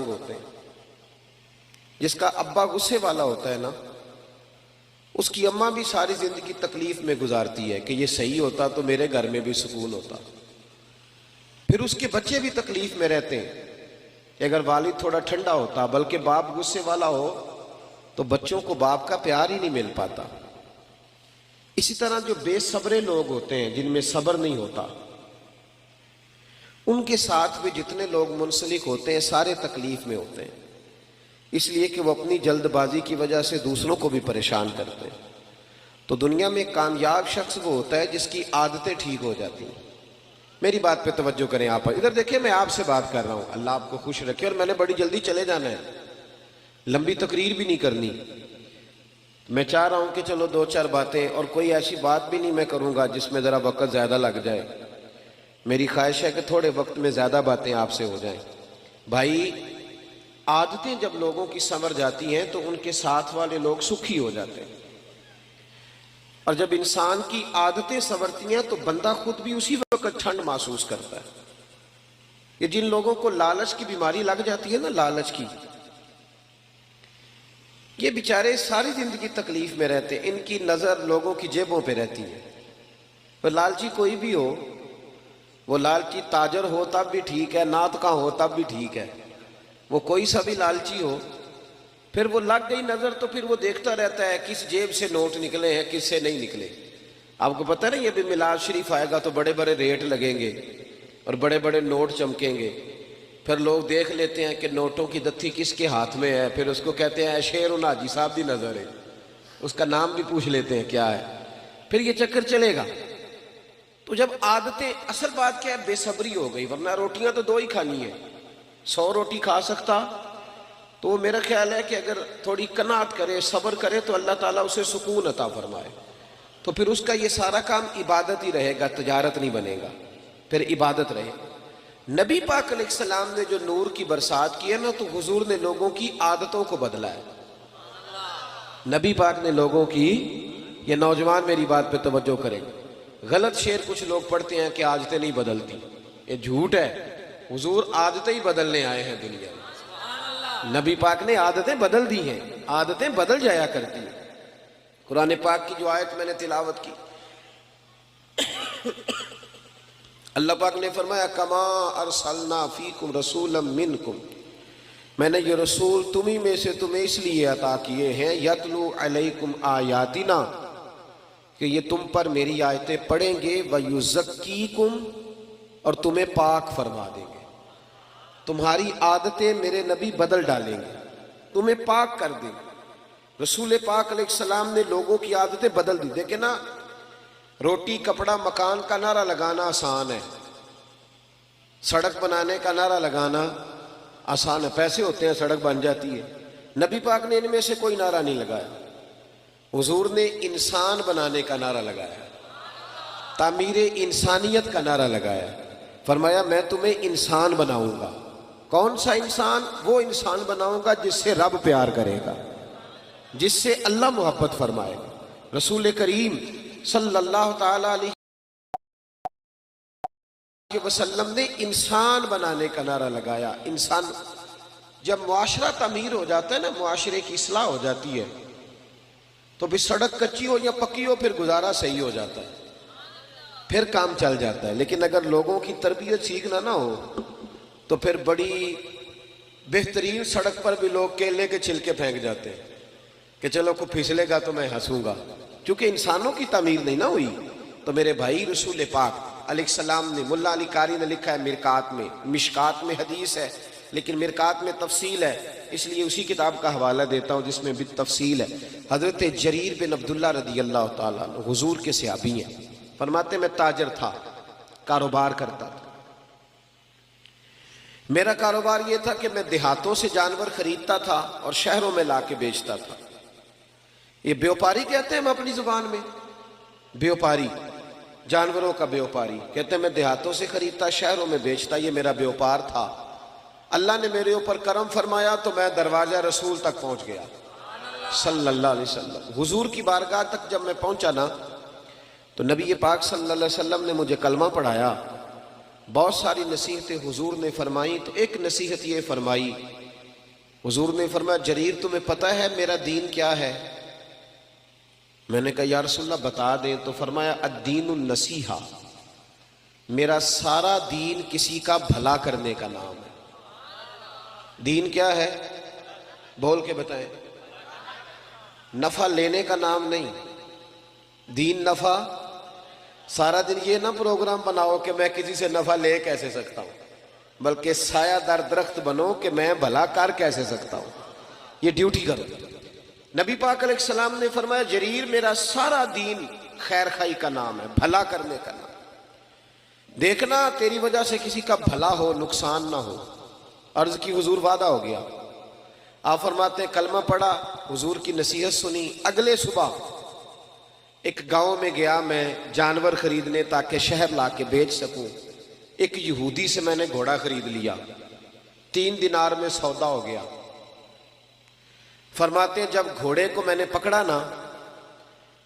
ہوتے ہیں. جس کا ابا غصے والا ہوتا ہے نا، اس کی اماں بھی ساری زندگی تکلیف میں گزارتی ہے کہ یہ صحیح ہوتا تو میرے گھر میں بھی سکون ہوتا. پھر اس کے بچے بھی تکلیف میں رہتے ہیں کہ اگر والد تھوڑا ٹھنڈا ہوتا، بلکہ باپ غصے والا ہو، تو بچوں کو باپ کا پیار ہی نہیں مل پاتا. اسی طرح جو بے صبرے لوگ ہوتے ہیں، جن میں صبر نہیں ہوتا، ان کے ساتھ بھی جتنے لوگ منسلک ہوتے ہیں سارے تکلیف میں ہوتے ہیں، اس لیے کہ وہ اپنی جلد بازی کی وجہ سے دوسروں کو بھی پریشان کرتے ہیں. تو دنیا میں کامیاب شخص وہ ہوتا ہے جس کی عادتیں ٹھیک ہو جاتی ہیں. میری بات پہ توجہ کریں. آپ ادھر دیکھیں، میں آپ سے بات کر رہا ہوں، اللہ آپ کو خوش رکھے. اور میں نے بڑی جلدی چلے جانا ہے، لمبی تقریر بھی نہیں کرنی. میں چاہ رہا ہوں کہ چلو دو چار باتیں، اور کوئی ایسی بات بھی نہیں میں کروں گا جس میں ذرا وقت زیادہ لگ جائے. میری خواہش ہے کہ تھوڑے وقت میں زیادہ باتیں آپ سے ہو جائیں. بھائی، عادتیں جب لوگوں کی سنور جاتی ہیں تو ان کے ساتھ والے لوگ سکھی ہو جاتے ہیں. اور جب انسان کی عادتیں سنورتی ہیں تو بندہ خود بھی اسی وقت ٹھنڈ محسوس کرتا ہے. یہ جن لوگوں کو لالچ کی بیماری لگ جاتی ہے نا، لالچ کی، یہ بیچارے ساری زندگی تکلیف میں رہتے ہیں. ان کی نظر لوگوں کی جیبوں پہ رہتی ہے. وہ لالچی کوئی بھی ہو، وہ لالچی تاجر ہو تب بھی ٹھیک ہے، نعت کا ہو تب بھی ٹھیک ہے، وہ کوئی سا بھی لالچی ہو، پھر وہ لگ گئی نظر تو پھر وہ دیکھتا رہتا ہے کس جیب سے نوٹ نکلے ہیں، کس سے نہیں نکلے. آپ کو پتہ نہیں، یہ بھی میلاد شریف آئے گا تو بڑے بڑے ریٹ لگیں گے اور بڑے بڑے نوٹ چمکیں گے. پھر لوگ دیکھ لیتے ہیں کہ نوٹوں کی دتھی کس کے ہاتھ میں ہے، پھر اس کو کہتے ہیں شیر و حاجی صاحب دی نظر ہے، اس کا نام بھی پوچھ لیتے ہیں کیا ہے. پھر یہ چکر چلے گا. تو جب عادتیں، اصل بات کیا ہے، بے صبری ہو گئی. ورنہ روٹیاں تو دو ہی کھانی ہیں. 100 روٹی کھا سکتا، تو میرا خیال ہے کہ اگر تھوڑی قناعت کرے، صبر کرے، تو اللہ تعالیٰ اسے سکون عطا فرمائے. تو پھر اس کا یہ سارا کام عبادت ہی رہے گا، تجارت نہیں بنے گا، پھر عبادت رہے. نبی پاک علیہ السلام نے جو نور کی برسات کی ہے نا، تو حضور نے لوگوں کی عادتوں کو بدلا ہے. نبی پاک نے لوگوں کی، یہ نوجوان میری بات پہ توجہ کریں، غلط شعر کچھ لوگ پڑھتے ہیں کہ عادتیں نہیں بدلتی. یہ جھوٹ ہے. حضور عادتیں ہی بدلنے آئے ہیں دنیا میں. نبی پاک نے عادتیں بدل دی ہیں، عادتیں بدل جایا کرتی ہیں. قرآن پاک کی جو آیت میں نے تلاوت کی، اللہ پاک نے فرمایا کما ارسلنا فیکم رسولا منکم، میں نے یہ رسول تمہیں میں سے تمہیں اس لیے عطا کیے ہیں، یتلو علیکم آیاتنا، کہ یہ تم پر میری آیتیں پڑھیں گے، ویزکیکم، اور تمہیں پاک فرما دیں گے. تمہاری عادتیں میرے نبی بدل ڈالیں گے، تمہیں پاک کر دیں گے. رسول پاک علیہ السلام نے لوگوں کی عادتیں بدل دی. دیکھیں نا، روٹی کپڑا مکان کا نعرہ لگانا آسان ہے، سڑک بنانے کا نعرہ لگانا آسان ہے، پیسے ہوتے ہیں سڑک بن جاتی ہے. نبی پاک نے ان میں سے کوئی نعرہ نہیں لگایا. حضور نے انسان بنانے کا نعرہ لگایا، تعمیر انسانیت کا نعرہ لگایا. فرمایا میں تمہیں انسان بناؤں گا. کون سا انسان؟ وہ انسان بناؤں گا جس سے رب پیار کرے گا، جس سے اللہ محبت فرمائے گا. رسول کریم صلی اللہ تعالی علیہ وسلم نے انسان بنانے کا نعرہ لگایا. انسان، جب معاشرہ تعمیر ہو جاتا ہے نا، معاشرے کی اصلاح ہو جاتی ہے، تو بھی سڑک کچی ہو یا پکی ہو، پھر گزارا صحیح ہو جاتا ہے، پھر کام چل جاتا ہے. لیکن اگر لوگوں کی تربیت سیکھنا نہ ہو تو پھر بڑی بہترین سڑک پر بھی لوگ کیلے کے چھلکے پھینک جاتے ہیں کہ چلو کوئی پھسلے گا تو میں ہنسوں گا، کیونکہ انسانوں کی تعمیر نہیں نہ ہوئی. تو میرے بھائی، رسول پاک علیہ السلام نے، ملا علی قاری نے لکھا ہے مرکات میں، مشکات میں حدیث ہے لیکن مرکات میں تفصیل ہے، اس لیے اسی کتاب کا حوالہ دیتا ہوں جس میں بھی تفصیل ہے. حضرت جریر بن عبداللہ رضی اللہ تعالیٰ عنہ حضور کے صحابی ہیں. فرماتے میں تاجر تھا، کاروبار کرتا تھا. میرا کاروبار یہ تھا کہ میں دیہاتوں سے جانور خریدتا تھا اور شہروں میں لا کے بیچتا تھا. یہ بیوپاری کہتے ہیں ہم اپنی زبان میں، بیوپاری، جانوروں کا بیوپاری. کہتے ہیں میں دیہاتوں سے خریدتا، شہروں میں بیچتا. یہ میرا بیوپار تھا. اللہ نے میرے اوپر کرم فرمایا تو میں دروازہ رسول تک پہنچ گیا صلی اللہ علیہ وسلم. حضور کی بارگاہ تک جب میں پہنچا نا، تو نبی پاک صلی اللہ علیہ وسلم نے مجھے کلمہ پڑھایا. بہت ساری نصیحتیں حضور نے فرمائی، تو ایک نصیحت یہ فرمائی حضور نے فرمایا جریر تمہیں پتہ ہے میرا دین کیا ہے؟ میں نے کہا یا رسول اللہ بتا دیں. تو فرمایا الدین النصیحہ، میرا سارا دین کسی کا بھلا کرنے کا نام ہے. دین کیا ہے؟ بول کے بتائیں. نفع لینے کا نام نہیں. دین نفع. سارا دن یہ نہ پروگرام بناؤ کہ میں کسی سے نفع لے کیسے سکتا ہوں، بلکہ سایہ در درخت بنو کہ میں بھلا کر کیسے سکتا ہوں. یہ ڈیوٹی کرو. نبی پاک علیہ السلام نے فرمایا جریر میرا سارا دین خیر خائی کا نام ہے، بھلا کرنے کا نام. دیکھنا تیری وجہ سے کسی کا بھلا ہو، نقصان نہ ہو. عرض کی حضور وعدہ ہو گیا. آپ فرماتے ہیں کلمہ پڑھا، حضور کی نصیحت سنی. اگلے صبح ایک گاؤں میں گیا میں جانور خریدنے تاکہ شہر لا کے بیچ سکوں. ایک یہودی سے میں نے گھوڑا خرید لیا، 3 دینار میں سودا ہو گیا. فرماتے ہیں جب گھوڑے کو میں نے پکڑا نا،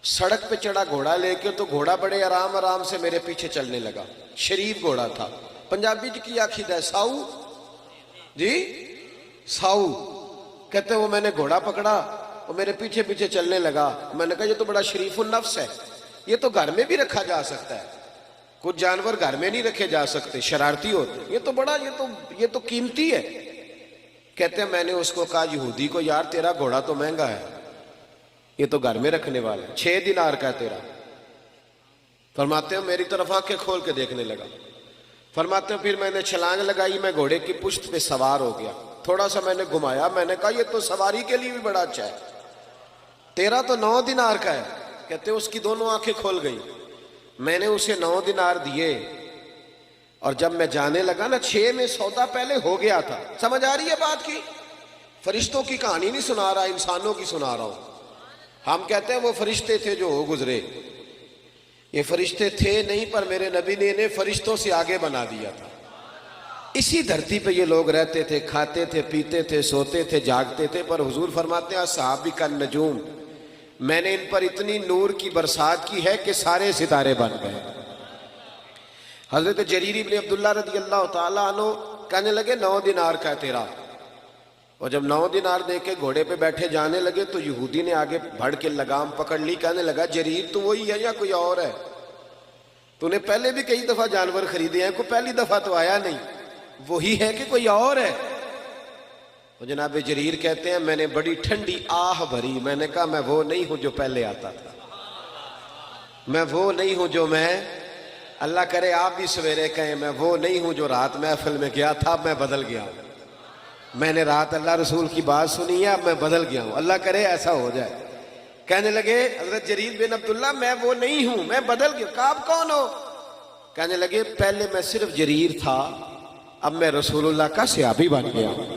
سڑک پہ چڑھا گھوڑا لے کے، تو گھوڑا بڑے آرام آرام سے میرے پیچھے چلنے لگا. شریف گھوڑا تھا. پنجابی کی آخید ہے ساؤ جی، ساؤ کہتے ہیں. وہ میں نے گھوڑا پکڑا، وہ میرے پیچھے پیچھے چلنے لگا. میں نے کہا یہ تو بڑا شریف النفس ہے، یہ تو گھر میں بھی رکھا جا سکتا ہے. کچھ جانور گھر میں نہیں رکھے جا سکتے، شرارتی ہوتے. یہ تو بڑا یہ تو قیمتی ہے. کہتے ہیں میں نے اس کو کہا یہودی کو یار تیرا گھوڑا تو مہنگا ہے، یہ تو گھر میں رکھنے والا ہے، 6 دینار کا ہے تیرا. فرماتے ہیں میری طرف آنکھیں کھول کے دیکھنے لگا. فرماتے ہیں پھر میں نے چھلانگ لگائی، میں گھوڑے کی پشت پہ سوار ہو گیا. تھوڑا سا میں نے گھمایا، میں نے کہا یہ تو سواری کے لیے بھی بڑا اچھا ہے، تیرا تو 9 دینار کا ہے. کہتے ہیں اس کی دونوں آنکھیں کھول گئی. میں نے اسے 9 دینار دیے، اور جب میں جانے لگا نا 6 میں سودا پہلے ہو گیا تھا. سمجھ آ رہی ہے بات کی؟ فرشتوں کی کہانی نہیں سنا رہا، انسانوں کی سنا رہا ہوں. ہم کہتے ہیں وہ فرشتے تھے جو ہو گزرے. یہ فرشتے تھے نہیں، پر میرے نبی نے انہیں فرشتوں سے آگے بنا دیا تھا. اسی دھرتی پہ یہ لوگ رہتے تھے، کھاتے تھے، پیتے تھے، سوتے تھے، جاگتے تھے. پر حضور فرماتے ہیں صحابی کا نجوم، میں نے ان پر اتنی نور کی برسات کی ہے کہ سارے ستارے بن گئے. حضرت جریر ابن عبداللہ رضی اللہ تعالیٰ عنہ کہنے لگے 9 دینار کا ہے تیرا. اور جب 9 دینار دے کے گھوڑے پہ بیٹھے جانے لگے تو یہودی نے آگے بڑھ کے لگام پکڑ لی. کہنے لگا جریر تو وہی ہے یا کوئی اور ہے؟ تو نے پہلے بھی کئی دفعہ جانور خریدے ہیں، کوئی پہلی دفعہ تو آیا نہیں، وہی ہے کہ کوئی اور ہے؟ تو جناب جریر کہتے ہیں میں نے بڑی ٹھنڈی آہ بھری. میں نے کہا میں وہ نہیں ہوں جو پہلے آتا تھا، میں وہ نہیں ہوں جو میں، اللہ کرے آپ بھی سویرے کہیں میں وہ نہیں ہوں جو رات محفل میں گیا تھا، اب میں بدل گیا ہوں. میں نے رات اللہ رسول کی بات سنی ہے، اب میں بدل گیا ہوں. اللہ کرے ایسا ہو جائے. کہنے لگے حضرت جریر بن عبداللہ میں وہ نہیں ہوں، میں بدل گیا. کہا آپ کون ہو؟ کہنے لگے پہلے میں صرف جریر تھا، اب میں رسول اللہ کا صحابی بن گیا ہوں،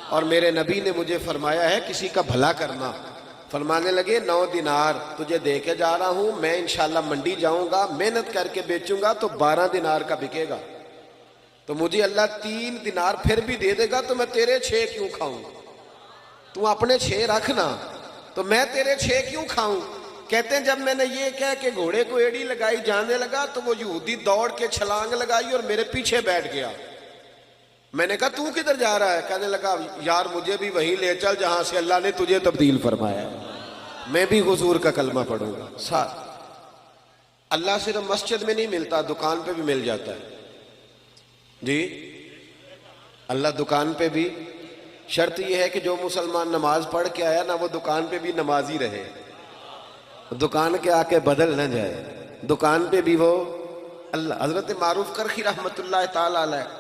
اور میرے نبی نے مجھے فرمایا ہے کسی کا بھلا کرنا. فرمانے لگے 9 دینار تجھے دے کے جا رہا ہوں، میں انشاءاللہ منڈی جاؤں گا، محنت کر کے بیچوں گا تو 12 دینار کا بکے گا. تو مجھے اللہ 3 دینار پھر بھی دے دے گا تو میں تیرے 6 کیوں کھاؤں؟ تو اپنے 6 رکھنا، تو میں تیرے 6 کیوں کھاؤں؟ کہتے ہیں جب میں نے یہ کہہ کہ گھوڑے کو ایڑی لگائی جانے لگا تو وہ یہودی دوڑ کے چھلانگ لگائی اور میرے پیچھے بیٹھ گیا. میں نے کہا تو کدھر جا رہا ہے؟ کہنے لگا یار مجھے بھی وہیں لے چل جہاں سے اللہ نے تجھے تبدیل فرمایا ہے، میں بھی حضور کا کلمہ پڑھوں گا. ساتھ اللہ صرف مسجد میں نہیں ملتا، دکان پہ بھی مل جاتا ہے جی. اللہ دکان پہ بھی. شرط یہ ہے کہ جو مسلمان نماز پڑھ کے آیا نا وہ دکان پہ بھی نمازی رہے، دکان کے آ کے بدل نہ جائے، دکان پہ بھی وہ اللہ. حضرت معروف کرخی رحمت اللہ تعالی علیہ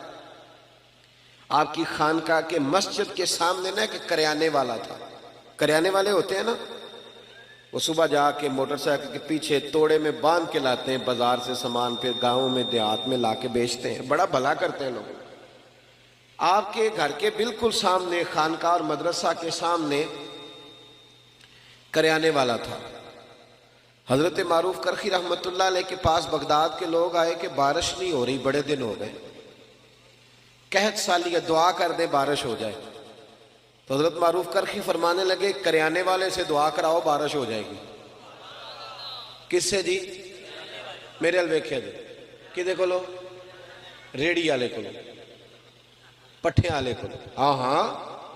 آپ کی خانقاہ کے مسجد کے سامنے نا ایک کریانے والا تھا. کریانے والے ہوتے ہیں نا، وہ صبح جا کے موٹر سائیکل کے پیچھے توڑے میں باندھ کے لاتے ہیں بازار سے سامان، پھر گاؤں میں دیہات میں لا کے بیچتے ہیں، بڑا بھلا کرتے ہیں لوگ. آپ کے گھر کے بالکل سامنے خانقاہ اور مدرسہ کے سامنے کریانے والا تھا. حضرت معروف کرخی رحمت اللہ علیہ کے پاس بغداد کے لوگ آئے کہ بارش نہیں ہو رہی، بڑے دن ہو گئے، قحط سالی ہے، دعا کر دے بارش ہو جائے. تو حضرت معروف کرخی فرمانے لگے کریانے والے سے دعا کراؤ بارش ہو جائے گی. کس سے جی؟ میرے الویکھے جی کدے کو لو؟ ریڑی والے کو لو، پٹھے والے کو لو. ہاں ہاں